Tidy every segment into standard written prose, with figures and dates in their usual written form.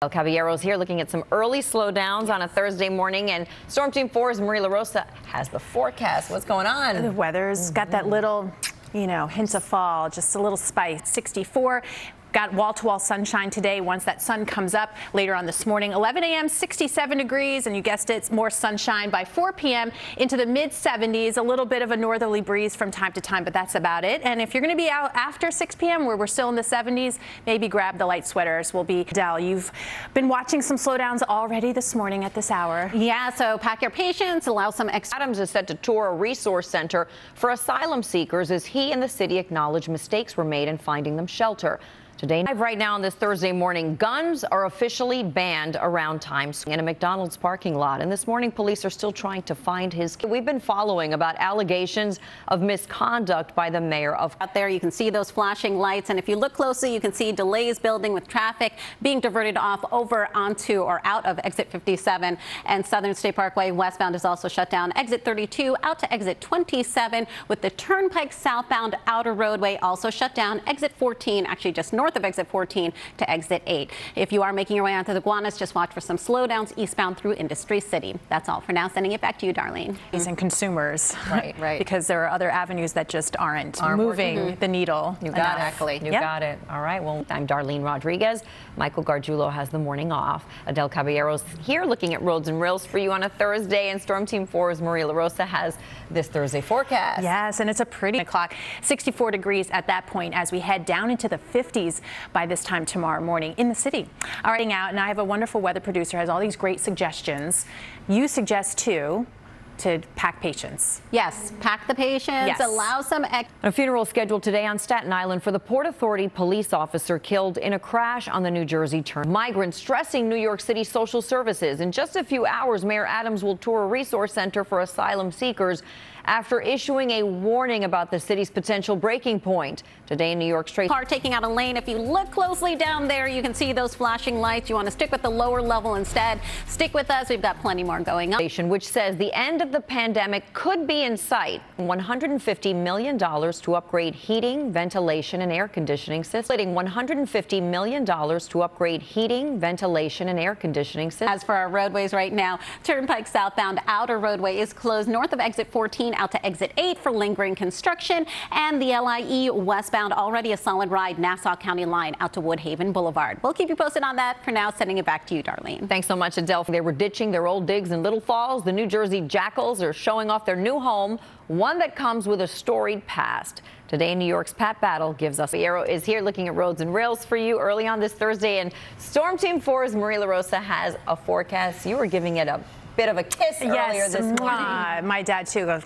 El Caballero's here looking at some early slowdowns on a Thursday morning, and Storm Team 4's Marie LaRosa has the forecast. What's going on? The weather's got that little, hints of fall, just a little spice. 64. Got wall-to-wall sunshine today once that sun comes up later on this morning. 11 a.m. 67 degrees, and you guessed it, it's more sunshine by 4 p.m. into the mid-70s. A little bit of a northerly breeze from time to time, but that's about it. And if you're going to be out after 6 p.m. where we're still in the 70s, maybe grab the light sweaters. Dell, you've been watching some slowdowns already this morning at this hour. Yeah, so pack your patience, allow some extra. Adams is set to tour a resource center for asylum seekers as he and the city acknowledge mistakes were made in finding them shelter. Today, right now on this Thursday morning, guns are officially banned around Times Square in a McDonald's parking lot. And this morning, police are still trying to find his kid. We've been following about allegations of misconduct by the mayor of. Out there, you can see those flashing lights. And if you look closely, you can see delays building with traffic being diverted off over onto or out of exit 57. And Southern State Parkway westbound is also shut down. Exit 32 out to exit 27 with the Turnpike southbound outer roadway also shut down. Exit 14 actually just north of exit 14 to exit 8. If you are making your way onto the Gowanus, just watch for some slowdowns eastbound through Industry City. That's all for now. Sending it back to you, Darlene. And consumers. Right. Because there are other avenues that just aren't moving the needle. You got it. You got it. All right. Well, I'm Darlene Rodriguez. Michael Gargiulo has the morning off. Adele Caballero's here looking at roads and rails for you on a Thursday. And Storm Team 4's Marie LaRosa has this Thursday forecast. Yes, and it's a pretty o'clock. 64 degrees at that point as we head down into the 50s by this time tomorrow morning in the city. All right, out, and I have a wonderful weather producer, has all these great suggestions. You suggest too to pack patience. Yes, pack the patience, yes. Allow some A funeral scheduled today on Staten Island for the Port Authority police officer killed in a crash on the New Jersey Turnpike. Migrants stressing New York City social services. In just a few hours, Mayor Adams will tour a resource center for asylum seekers after issuing a warning about the city's potential breaking point. Today in New York's Tracy. Car taking out a lane. If you look closely down there, you can see those flashing lights. You want to stick with the lower level instead. Stick with us. We've got plenty more going on. Which says the end of the pandemic could be in sight. $150 million to upgrade heating, ventilation, and air conditioning systems. $150 million to upgrade heating, ventilation, and air conditioning systems. As for our roadways right now, Turnpike southbound outer roadway is closed north of exit 14 out to exit 8 for lingering construction, and the LIE westbound already a solid ride Nassau County line out to Woodhaven Boulevard. We'll keep you posted on that. For now, sending it back to you, Darlene. Thanks so much, Adele. They were ditching their old digs in Little Falls. The New Jersey Jackals are showing off their new home, one that comes with a storied past. Today in New York's Pat Battle gives us. Arrow is here looking at roads and rails for you early on this Thursday, and Storm Team 4's Marie LaRosa has a forecast. You were giving it a bit of a kiss earlier this morning. My dad too goes,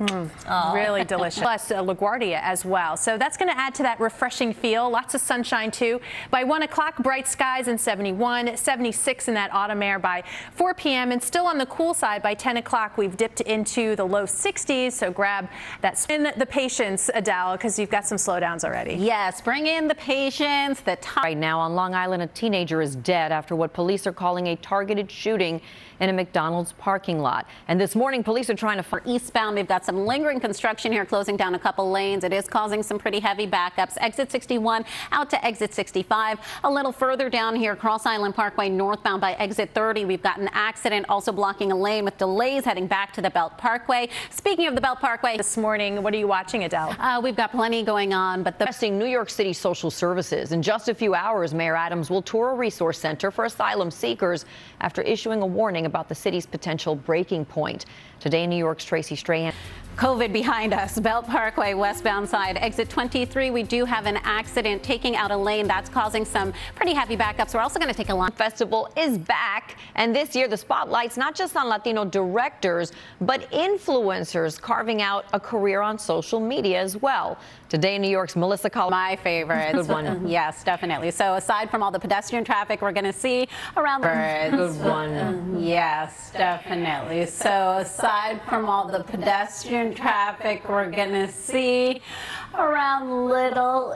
really delicious. Plus LaGuardia as well. So that's going to add to that refreshing feel. Lots of sunshine too. By 1 o'clock, bright skies and 71, 76 in that autumn air by 4 p.m. And still on the cool side by 10 o'clock, we've dipped into the low 60s. So grab that. In the patience, Adele, because you've got some slowdowns already. Yes, bring in the patience. Right now on Long Island, a teenager is dead after what police are calling a targeted shooting in a McDonald's parking lot. And this morning, police are trying to find eastbound. We've got some lingering construction here, closing down a couple lanes. It is causing some pretty heavy backups. Exit 61 out to exit 65. A little further down here, Cross Island Parkway northbound by exit 30. We've got an accident also blocking a lane with delays heading back to the Belt Parkway. Speaking of the Belt Parkway, this morning, what are you watching, Adele? We've got plenty going on, but New York City social services. In just a few hours, Mayor Adams will tour a resource center for asylum seekers after issuing a warning about the city's potential breaking point. Today in New York's Tracy Strahan. COVID behind us. Belt Parkway westbound side, exit 23. We do have an accident taking out a lane that's causing some pretty heavy backups. We're also going to take a line. Festival is back, and this year the spotlight's not just on Latino directors, but influencers carving out a career on social media as well. Today in New York's Melissa Collins. My favorite. Good one. Yes, definitely. So aside from all the pedestrian traffic we're going to see around the good one. Yes, definitely. So aside from all the pedestrian traffic we're going to see around Little